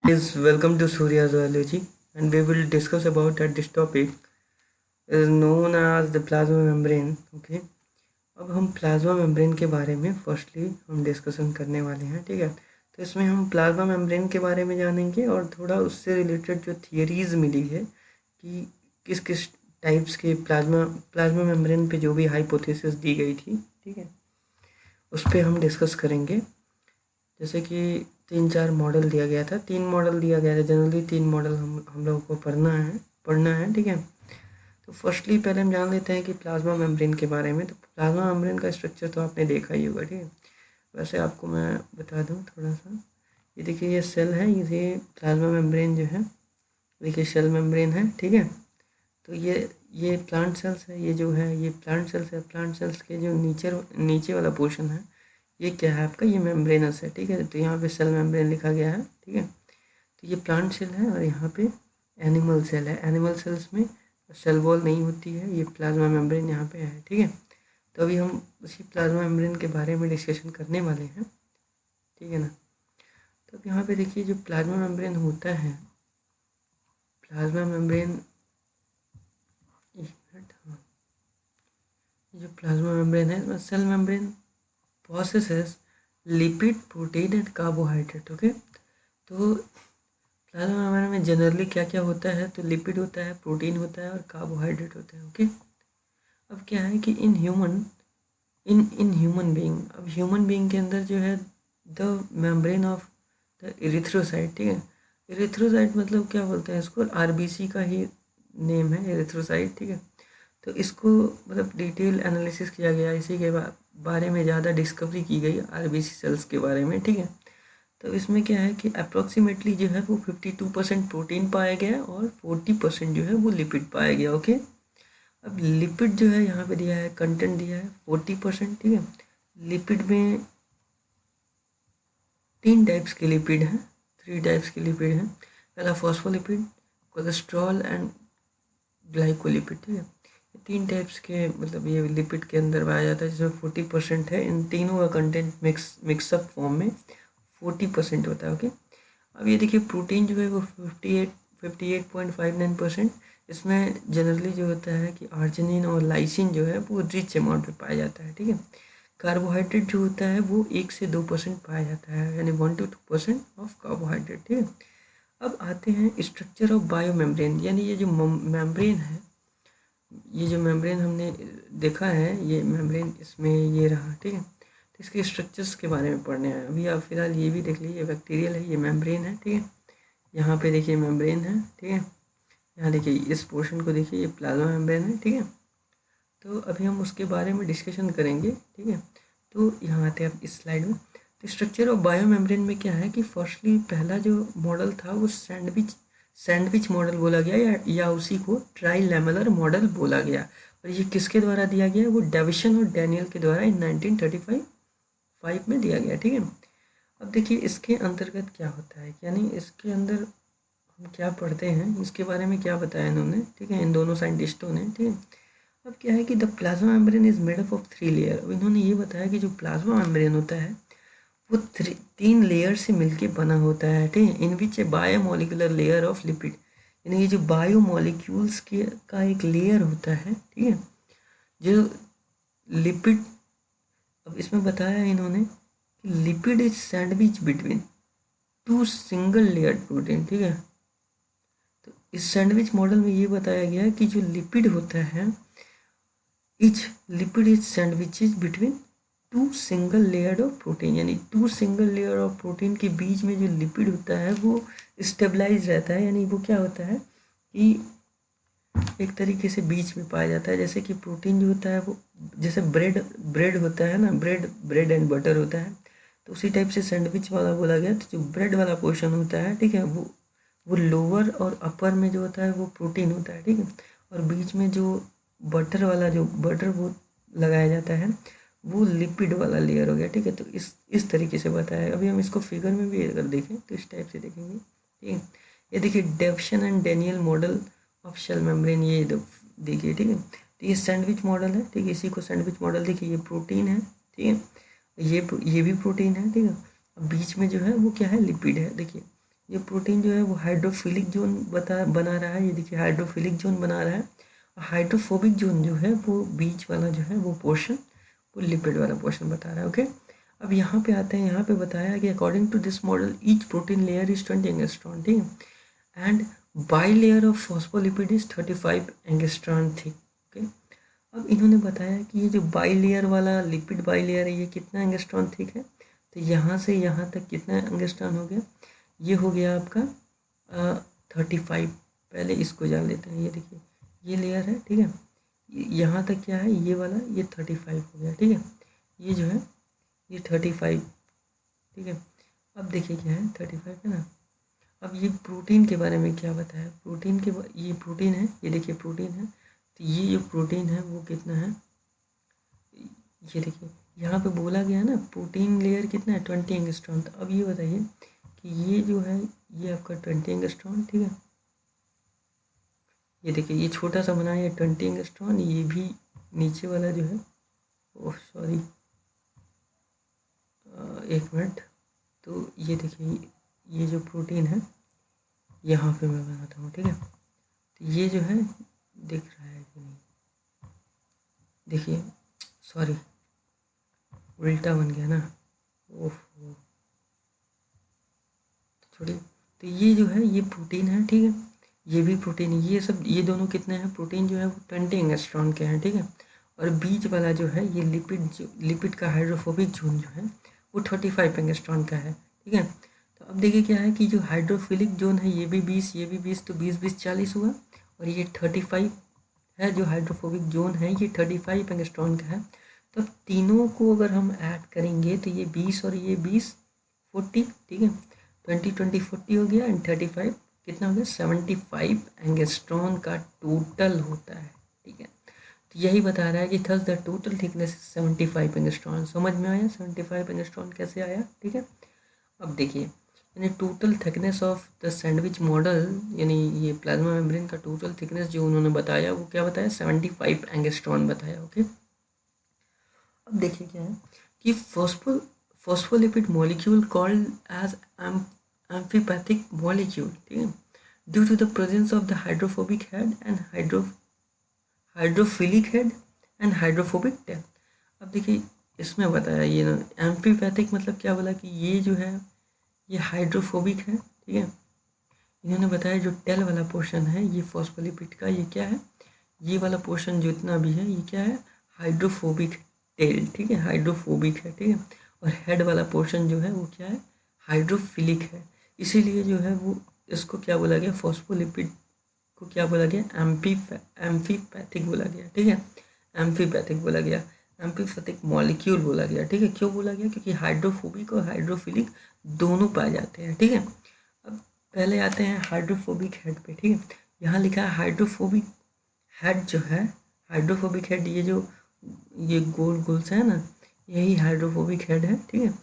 Is welcome to Surya Zoology, and we will discuss about that this topic is known as the plasma membrane. Okay, अब हम plasma membrane के बारे में firstly हम discussion करने वाले हैं, ठीक है। तो इसमें हम प्लाज्मा मेम्ब्रेन के बारे में जानेंगे और थोड़ा उससे रिलेटेड जो थियरीज मिली है कि किस किस टाइप्स के प्लाज्मा मेम्ब्रेन पे जो भी हाइपोथेसिस दी गई थी, ठीक है, उस पर हम डिस्कस करेंगे। जैसे कि 3-4 मॉडल दिया गया था, 3 मॉडल दिया गया था। जनरली 3 मॉडल हम लोगों को पढ़ना है, ठीक है। तो फर्स्टली पहले हम जान लेते हैं कि प्लाज्मा मेम्ब्रेन के बारे में। तो प्लाज्मा मेम्ब्रेन का स्ट्रक्चर तो आपने देखा ही होगा, ठीक है। वैसे आपको मैं बता दूं थोड़ा सा। ये देखिए, ये सेल है, ये प्लाज्मा मेम्ब्रेन जो है, देखिए सेल मेम्ब्रेन है, ठीक है। तो ये प्लांट सेल्स है, ये जो है ये प्लांट सेल्स है। प्लांट सेल्स के जो नीचे नीचे वाला पोर्शन है, ये क्या है आपका, ये मेम्ब्रेनस है, ठीक है। तो यहाँ पे सेल मेम्ब्रेन लिखा गया है, ठीक है। तो ये प्लांट सेल है और यहाँ पे एनिमल सेल है। एनिमल सेल्स में सेल वॉल नहीं होती है, ये प्लाज्मा मेम्ब्रेन यहाँ पे है, ठीक है। तो अभी हम उसी प्लाज्मा मेम्ब्रेन के बारे में डिस्कशन करने वाले हैं, ठीक है ना। तो अब यहाँ पे देखिए, जो प्लाज्मा मेम्ब्रेन होता है, प्लाज्मा मेम्ब्रेन, एक मिनट, हाँ, जो प्लाज्मा मेम्ब्रेन है इसमें cell membrane processes lipid, protein and carbohydrate. Okay, तो प्लाज्मा मेम्ब्रेन में जनरली क्या क्या होता है, तो लिपिड होता है, प्रोटीन होता है और कार्बोहाइड्रेट होता है। ओके, अब क्या है कि इन ह्यूमन बीइंग, अब ह्यूमन बीइंग के अंदर जो है the membrane of the erythrocyte, ठीक है। इरिथ्रोसाइट मतलब क्या बोलते हैं इसको, आरबीसी का ही नेम है इरिथ्रोसाइट, ठीक है। तो इसको मतलब डिटेल एनालिसिस किया गया, इसी के बारे में ज़्यादा डिस्कवरी की गई आरबीसी सेल्स के बारे में, ठीक है। तो इसमें क्या है कि अप्रोक्सीमेटली जो है वो 52% प्रोटीन पाया गया और 40% जो है वो लिपिड पाया गया। ओके, अब लिपिड जो है यहाँ पे दिया है, कंटेंट दिया है 40%, ठीक है। लिपिड में 3 टाइप्स के लिपिड हैं, 3 टाइप्स के लिपिड हैं। पहला फॉस्फोलिपिड, कोलेस्ट्रॉल एंड ग्लाइकोलिपिड, ठीक है। ये 3 टाइप्स के मतलब ये लिपिड के अंदर पाया जाता है, जिसमें 40% है। इन तीनों का कंटेंट मिक्सअप फॉर्म में 40% होता है। ओके, अब ये देखिए प्रोटीन जो है वो 58.59%। इसमें जनरली जो होता है कि आर्जिनिन और लाइसिन जो है वो रिच अमाउंट में पाया जाता है, ठीक है। कार्बोहाइड्रेट जो होता है वो 1 से 2% पाया जाता है, यानी 1 to 2% ऑफ कार्बोहाइड्रेट, ठीक है। अब आते हैं स्ट्रक्चर ऑफ बायो मेम्ब्रेन, यानी ये जो मेम्ब्रेन है, ये जो मेम्ब्रेन हमने देखा है, ये मेम्ब्रेन इसमें ये रहा, ठीक है। तो इसके स्ट्रक्चर्स के बारे में पढ़ने हैं अभी। आप फिलहाल ये भी देख लीजिए, बैक्टीरियल है, ये मेम्ब्रेन है, ठीक है। यहाँ पे देखिए मेम्ब्रेन है, ठीक है। यहाँ देखिए इस पोर्शन को देखिए, ये प्लाज्मा मेम्ब्रेन है, ठीक है। तो अभी हम उसके बारे में डिस्कशन करेंगे, ठीक है। तो यहाँ आते हैं अब इस स्लाइड में। तो स्ट्रक्चर ऑफ बायो मेम्ब्रेन में क्या है कि फर्स्टली पहला जो मॉडल था वो सैंडविच मॉडल बोला गया, या उसी को ट्राई लैमेलर मॉडल बोला गया। और ये किसके द्वारा दिया गया, वो डेविसन और डैनियल के द्वारा इन 1935 में दिया गया, ठीक है। अब देखिए इसके अंतर्गत क्या होता है, यानी इसके अंदर हम क्या पढ़ते हैं, इसके बारे में क्या बताया इन्होंने, ठीक है, इन दोनों साइंटिस्टों ने, ठीक है। अब क्या है कि the plasma membrane is made up of 3 layer. अब इन्होंने ये बताया कि जो प्लाज्मा मेम्ब्रेन होता है वो 3 लेयर से मिलके बना होता है, ठीक है। इन विच ए बायोमोलिकुलर लेयर ऑफ लिपिड, यानी ये जो बायोमोलिक्यूल्स के का एक लेयर होता है, ठीक है, जो लिपिड। अब इसमें बताया है इन्होंने कि lipid is sandwich between 2 single layer protein, ठीक है। तो इस सैंडविच मॉडल में ये बताया गया है कि जो लिपिड होता है, etch lipid is sandwiches between 2 single layer of protein, यानी 2 सिंगल लेयर ऑफ प्रोटीन के बीच में जो लिपिड होता है वो स्टेबलाइज रहता है, यानी वो क्या होता है कि एक तरीके से बीच में पाया जाता है। जैसे कि प्रोटीन जो होता है वो, जैसे ब्रेड ब्रेड होता है ना, ब्रेड एंड बटर होता है, तो उसी टाइप से सैंडविच वाला बोला गया। तो जो ब्रेड वाला पोर्शन होता है, ठीक है, वो लोअर और अपर में जो होता है वो प्रोटीन होता है, ठीक है। और बीच में जो बटर वो लगाया जाता है, वो लिपिड वाला लेयर हो गया, ठीक है। तो इस तरीके से बताया है। अभी हम इसको फिगर में भी अगर देखें तो इस टाइप से देखेंगे, ठीक है। ये देखिए Davson and Danielli model of cell membrane, ये देखिए, ठीक है। तो ये सैंडविच मॉडल है, ठीक है, इसी को सैंडविच मॉडल देखिए, ये प्रोटीन है, ठीक है, ये भी प्रोटीन है, ठीक है। अब बीच में जो है वो क्या है, लिपिड है, देखिए ये प्रोटीन जो है वो हाइड्रोफिलिक जोन बना रहा है, ये देखिए हाइड्रोफिलिक जोन बना रहा है। और हाइड्रोफोबिक जोन जो है वो बीच वाला जो है वो पोर्शन, वो लिपिड वाला पोर्शन बता रहा है। ओके, अब यहाँ पे आते हैं, यहाँ पे बताया कि according to this model each protein layer is 20 angstrom, ठीक है, and bilayer of phospholipid is 35 angstrom thick. Okay, अब इन्होंने बताया कि ये जो बाई लेयर वाला लिपिड बाई लेयर है ये कितना एंगस्ट्रॉन थिक है, तो यहाँ से यहाँ तक कितना एंगस्ट्रॉन हो गया, ये हो गया आपका 35। पहले इसको जान लेते हैं, ये देखिए ये लेयर है, ठीक है, यहाँ तक क्या है, ये वाला ये 35 हो गया, ठीक है, ये जो है ये 35, ठीक है। अब देखिए क्या है, 35 है ना। अब ये प्रोटीन के बारे में क्या बताया, प्रोटीन के ये प्रोटीन है, ये देखिए प्रोटीन है, तो ये जो प्रोटीन है वो कितना है, ये देखिए यहाँ पे बोला गया ना प्रोटीन लेयर कितना है 20 एंगस्ट्रॉन। तो अब ये बताइए कि ये जो है ये आपका 20 एंगस्ट्रॉन, ठीक है, ये देखिए ये छोटा सा बना है 20 एंगस्ट्रॉन, ये भी नीचे वाला जो है, ओह सॉरी एक मिनट, तो ये देखिए ये जो प्रोटीन है यहाँ पे मैं बनाता हूँ, ठीक है, तो ये जो है दिख रहा है कि नहीं, देखिए सॉरी उल्टा बन गया ना, ओह छोड़िए। तो ये जो है ये प्रोटीन है, ठीक है, ये भी प्रोटीन है, ये सब ये दोनों कितने हैं, प्रोटीन जो है वो 20 एंगस्ट्रॉन के हैं, ठीक है, और बीच वाला जो है ये लिपिड का हाइड्रोफोबिक जोन जो है वो 35 एंगस्ट्रॉन का है, ठीक है। तो अब देखिए क्या है कि जो हाइड्रोफिलिक जोन है ये भी 20, ये भी 20, तो 20 40 हुआ, और ये 35 है जो हाइड्रोफोबिक जोन है ये 35 एंगस्ट्रॉन का है। तो अब तीनों को अगर हम ऐड करेंगे तो ये 20 और ये 20 40, ठीक है, 20 20 40 हो गया, एंड 35 कितना हो गया 75 एंगस्ट्रॉन का टोटल होता है, ठीक है। तो यही बता रहा है कि thus the total thickness 75 angstrom. समझ में आया 75 एंगस्ट्रॉन कैसे आया, ठीक है। अब देखिए यानी total thickness of the sandwich model, यानी ये प्लाज्मा मेम्ब्रेन का टोटल थिकनेस जो उन्होंने बताया वो क्या बताया, 75 एंगस्ट्रॉन बताया। ओके, अब देखिए क्या है कि phospholipid molecule called as amphipathic molecule, ठीक है, due to the presence of the hydrophobic head and hydrophilic head and hydrophobic tail. अब देखिए इसमें बताया ये ना एम्फीपैथिक मतलब क्या बोला कि ये जो है ये हाइड्रोफोबिक है, ठीक है। इन्होंने बताया जो टेल वाला पोर्शन है ये फॉस्फोलिपिड का ये क्या है, ये वाला पोर्शन जितना भी है ये क्या है हाइड्रोफोबिक टेल, ठीक है, हाइड्रोफोबिक है, ठीक है। और हेड वाला पोर्शन जो है वो क्या है हाइड्रोफिलिक है। इसीलिए जो है वो इसको क्या बोला गया, फॉस्फोलिपिड को क्या बोला गया, एम्फीपैथिक बोला गया, ठीक है, एम्फीपैथिक बोला गया, एम्फीपैथिक मॉलिक्यूल बोला गया, ठीक है। क्यों बोला गया, क्योंकि हाइड्रोफोबिक और हाइड्रोफिलिक दोनों पाए जाते हैं, ठीक है। अब पहले आते हैं हाइड्रोफोबिक हेड पे, ठीक है। यहाँ लिखा है हाइड्रोफोबिक हेड जो है, हाइड्रोफोबिक हेड ये गोल गोल सा है ना, यही हाइड्रोफोबिक हेड है, ठीक है।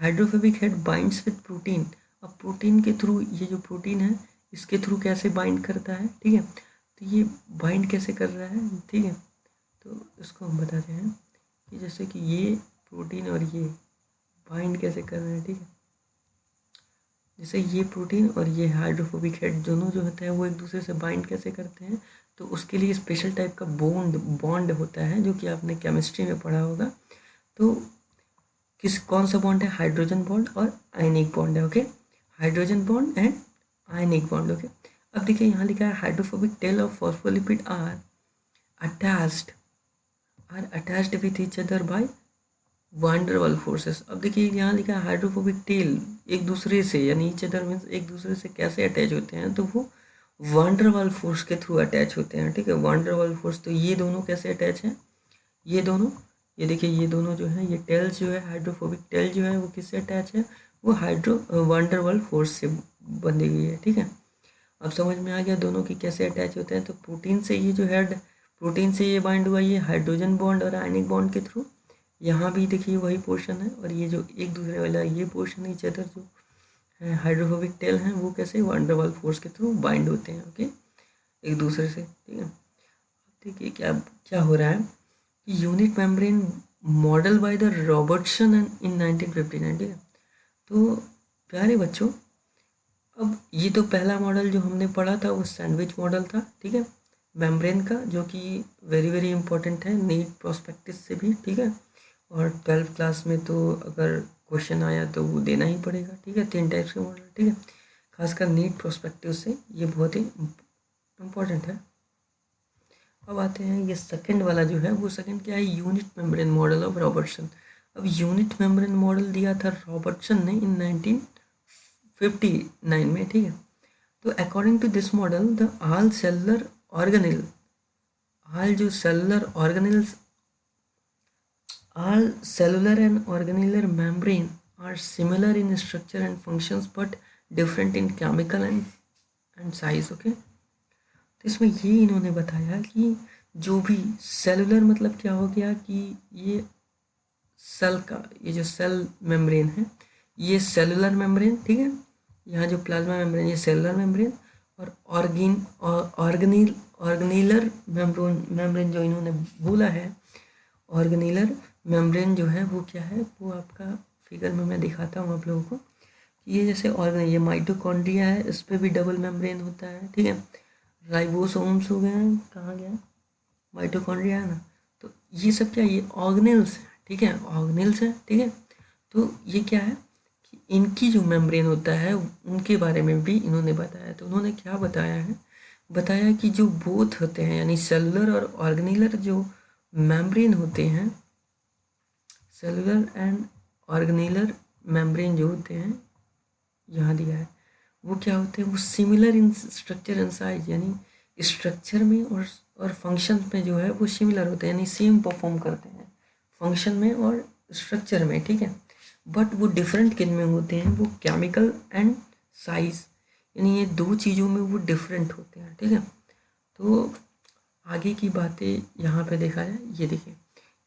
Hydrophobic head binds with protein. अब प्रोटीन के थ्रू, ये जो प्रोटीन है इसके थ्रू कैसे बाइंड करता है, ठीक है, तो ये बाइंड कैसे कर रहा है, ठीक है, तो इसको हम बताते हैं कि जैसे कि ये प्रोटीन और ये बाइंड कैसे कर रहे हैं, ठीक है, जैसे ये प्रोटीन और ये हाइड्रोफोबिक हेड दोनों जो होते हैं वो एक दूसरे से बाइंड कैसे करते हैं, तो उसके लिए स्पेशल टाइप का बॉन्ड होता है जो कि आपने केमिस्ट्री में पढ़ा होगा। तो कौन सा बॉन्ड है, हाइड्रोजन बॉन्ड और आयनिक बॉन्ड है, okay, hydrogen bond and ionic bond, okay. अब देखिए यहाँ लिखा है hydrophobic tail of phospholipid are attached with each other by van der Waals forces. अब देखिए यहाँ लिखा है हाइड्रोफोबिक टेल एक दूसरे से, यानी ईच अदर मीन्स एक दूसरे से कैसे अटैच होते हैं, तो वो वांडरवॉल फोर्स के थ्रू अटैच होते हैं, ठीक है, वांडरवॉल फोर्स। तो ये दोनों कैसे अटैच हैं, ये दोनों, ये देखिए ये दोनों जो है, ये टेल जो है हाइड्रोफोबिक टेल जो है वो किससे अटैच है, वो वांडरवॉल फोर्स से बंधी हुई है, ठीक है। अब समझ में आ गया दोनों की कैसे अटैच होते हैं। तो प्रोटीन से ये जो हेड, प्रोटीन से ये बाइंड हुआ ये हाइड्रोजन बॉन्ड और आयनिक बॉन्ड के थ्रू, यहाँ भी देखिए वही पोर्शन है, और ये जो एक दूसरे वाला ये पोर्शन है इधर जो है हाइड्रोफोबिक टेल हैं वो कैसे वांडरवॉल फोर्स के थ्रू बाइंड होते हैं, ओके, एक दूसरे से, ठीक है। देखिए क्या क्या हो रहा है कि unit membrane model by the Robertson in 1959, ठीक है। तो प्यारे बच्चों अब ये तो पहला मॉडल जो हमने पढ़ा था वो सैंडविच मॉडल था, ठीक है, मेम्ब्रेन का, जो कि वेरी वेरी इंपॉर्टेंट है नीट प्रोस्पेक्टिस से भी, ठीक है। और 12th क्लास में तो अगर क्वेश्चन आया तो वो देना ही पड़ेगा, ठीक है। 3 टाइप्स के मॉडल, ठीक है, खासकर नीट प्रोस्पेक्टिव से ये बहुत ही इम्पॉर्टेंट है। अब आते हैं ये सेकंड वाला जो है, वो सेकंड क्या है, unit membrane model of Robertson. अब यूनिट मेम्ब्रेन मॉडल दिया था रॉबर्टसन ने इन 1959 में, ठीक है। तो according to this model the all cellular organelle, all जो cellular organelles, all cellular and organellar membrane are similar in structure and functions but different in chemical and size, okay। तो इसमें ये इन्होंने बताया कि जो भी सेलुलर मतलब क्या हो गया कि ये सेल का, ये जो सेल मेम्ब्रेन है ये सेलुलर मेम्ब्रेन, ठीक है। यहाँ जो प्लाज्मा मेम्ब्रेन ये सेलुलर मेम्ब्रेन, और ऑर्गेनिलर मेम्ब्रेन जो इन्होंने बोला है, ऑर्गेनिलर मेम्ब्रेन जो है वो क्या है, वो आपका फिगर में मैं दिखाता हूँ आप लोगों को कि ये जैसे ये माइटोकॉन्ड्रिया है, इस पर भी डबल मेम्ब्रेन होता है, ठीक है। राइबोसोम्स हो गए, कहाँ गया, माइटोकॉन्ड्रिया है ना, तो ये सब क्या, ये ऑर्गेनेल्स हैं, ठीक है, ऑर्गेनेल्स हैं, ठीक है। तो ये क्या है कि इनकी जो मेम्ब्रेन होता है उनके बारे में भी इन्होंने बताया। तो उन्होंने क्या बताया है, बताया कि जो बोथ होते हैं यानी सेलुलर और ऑर्गेनिलर जो मेम्ब्रेन होते हैं, सेलुलर एंड ऑर्गेनिलर मेम्ब्रेन जो होते हैं, यहाँ दिया है, वो क्या होते हैं, वो similar in structure and size, यानी स्ट्रक्चर में और फंक्शन में जो है वो सिमिलर होते हैं, यानी सेम परफॉर्म करते हैं फंक्शन में और स्ट्रक्चर में, ठीक है। बट वो डिफरेंट किन में होते हैं, वो केमिकल एंड साइज, यानी ये दो चीज़ों में वो डिफरेंट होते हैं, ठीक है। तो आगे की बातें यहाँ पे देखा जाए, ये देखिए,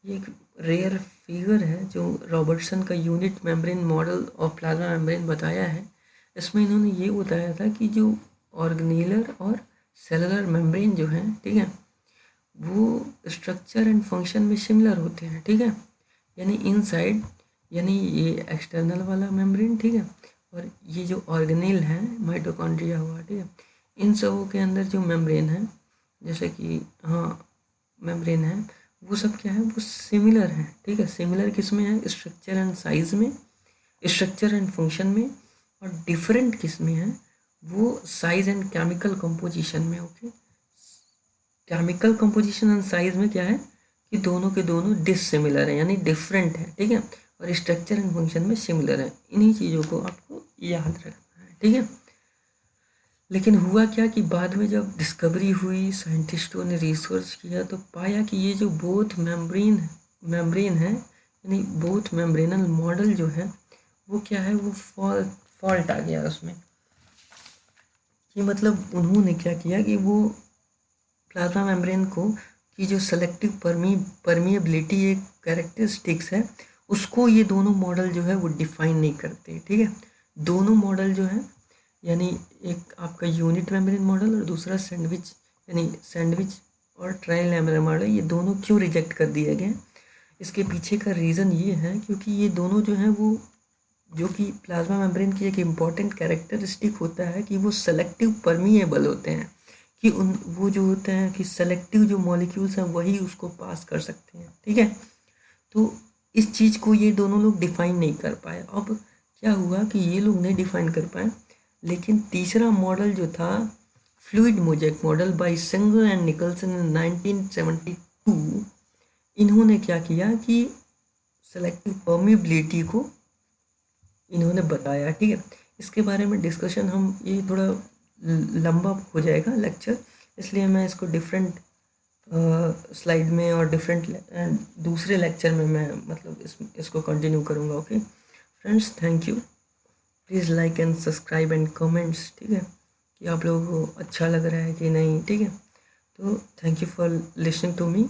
ये एक रेयर फिगर है जो रॉबर्टसन का unit membrane model of plasma membrane बताया है। इसमें इन्होंने ये बताया था कि जो ऑर्गेनिलर और सेलुलर मेम्ब्रेन जो है, ठीक है, वो स्ट्रक्चर एंड फंक्शन में सिमिलर होते हैं, ठीक है, यानी इनसाइड, यानी ये एक्सटर्नल वाला मेम्ब्रेन, ठीक है, और ये जो ऑर्गेनेल है माइटोकॉन्ड्रिया हुआ, ठीक है, इन सबों के अंदर जो मेम्ब्रेन है, जैसे कि हाँ मेम्ब्रेन है, वो सब क्या है, वो सिमिलर है, ठीक है। सिमिलर किस में है, स्ट्रक्चर एंड साइज में, स्ट्रक्चर एंड फंक्शन में, और डिफरेंट किस में है, वो साइज एंड केमिकल कंपोजिशन में, okay. Chemical composition and size में क्या है कि दोनों के दोनों डिसिमिलर है, यानी डिफरेंट है, ठीक है, और स्ट्रक्चर एंड फंक्शन में सिमिलर है। इन्हीं चीज़ों को आपको याद रखना है, ठीक है। लेकिन हुआ क्या कि बाद में जब डिस्कवरी हुई, साइंटिस्टों ने रिसर्च किया तो पाया कि ये जो बोथ मेम्ब्रेन है, यानी बोथ मेम्ब्रेनल मॉडल जो है वो क्या है, वो फॉल्ट आ गया उसमें, कि मतलब उन्होंने क्या किया कि वो प्लाज्मा मेम्ब्रेन को की जो सेलेक्टिव परमिएबिलिटी एक कैरेक्टरिस्टिक्स है, उसको ये दोनों मॉडल जो है वो डिफाइन नहीं करते, ठीक है। दोनों मॉडल जो है, यानी एक आपका यूनिट मेम्ब्रेन मॉडल और दूसरा सैंडविच, यानी सैंडविच और ट्रायल मेम्ब्रेन मॉडल, ये दोनों क्यों रिजेक्ट कर दिए गए, इसके पीछे का रीज़न ये है क्योंकि ये दोनों जो हैं वो, जो कि प्लाज्मा मेम्ब्रेन की एक इम्पॉर्टेंट कैरेक्टरिस्टिक होता है कि वो सेलेक्टिव परमिएबल होते हैं, कि उन वो जो होते हैं कि सेलेक्टिव जो मॉलिक्यूल्स हैं वही उसको पास कर सकते हैं, ठीक है। तो इस चीज़ को ये दोनों लोग डिफाइन नहीं कर पाए। अब क्या हुआ कि ये लोग नहीं डिफाइन कर पाए, लेकिन तीसरा मॉडल जो था fluid mosaic model by Singer and Nicolson in 1972, इन्होंने क्या किया कि सेलेक्टिव परमिबिलिटी को इन्होंने बताया, ठीक है। इसके बारे में डिस्कशन हम, ये थोड़ा लंबा हो जाएगा लेक्चर, इसलिए मैं इसको डिफरेंट स्लाइड में और डिफरेंट दूसरे लेक्चर में मैं मतलब इसको कंटिन्यू करूँगा, okay friends. Thank you, please like and subscribe and comments, ठीक है, कि आप लोगों को अच्छा लग रहा है कि नहीं, ठीक है। तो thank you for listening to me.